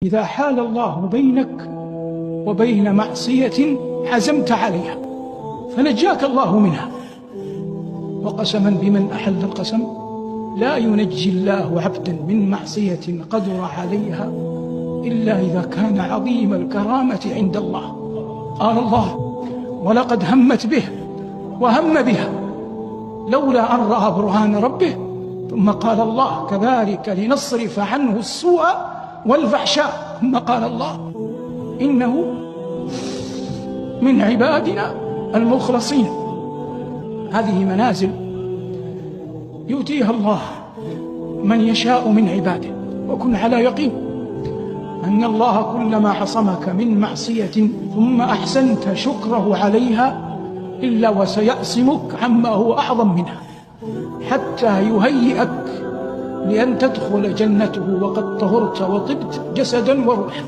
إذا حال الله بينك وبين معصية عزمت عليها فنجاك الله منها، وقسما بمن أحل القسم لا ينجي الله عبدا من معصية قدر عليها إلا إذا كان عظيم الكرامة عند الله. قال الله: ولقد همت به وهم بها لولا أن رأى برهان ربه. ثم قال الله: كذلك لنصرف عنه السوء والفحشاء. ثم قال الله: إنه من عبادنا المخلصين. هذه منازل يؤتيها الله من يشاء من عباده، وكن على يقين أن الله كلما عصمك من معصية ثم أحسنت شكره عليها إلا وسيعصمك عما هو أعظم منها، حتى يهيئك لأن تدخل جنته وقد طهرت وطبت جسدا وروحا.